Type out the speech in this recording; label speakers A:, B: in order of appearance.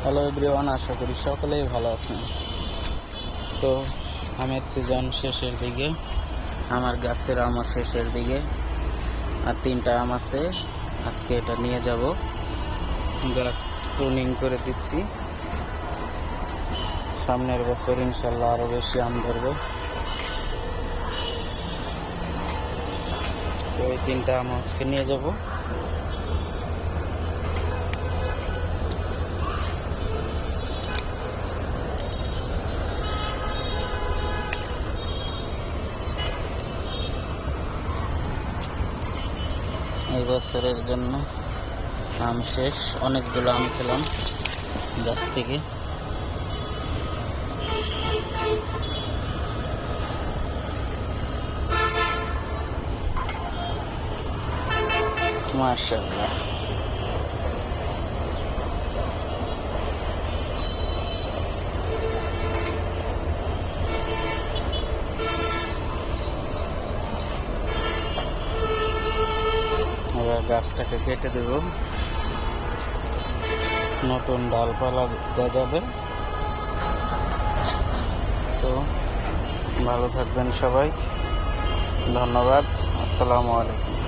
A: Hello everyone, আশা করি সকলেই ভালো আছেন। তো আমের সিজন শেষের দিকে, আমার গাছের আম শেষের দিকে, আর 3টা আম আছে। আজকে এটা নিয়ে যাব, গাছ প্রুনিং করে দিচ্ছি। সামনের বছর ইনশাল্লাহ আরও বেশি আম ধরবে। তো এই 3টা আম আজকে নিয়ে যাব। এই বছরের জন্য আম শেষ, অনেকগুলো আম খেলাম গাছ থেকে। মাশাআল্লাহ, এবার গাছটাকে কেটে দেব, নতুন ডালপালা গজাবে। তো ভালো থাকবেন সবাই, ধন্যবাদ, আসসালামু আলাইকুম।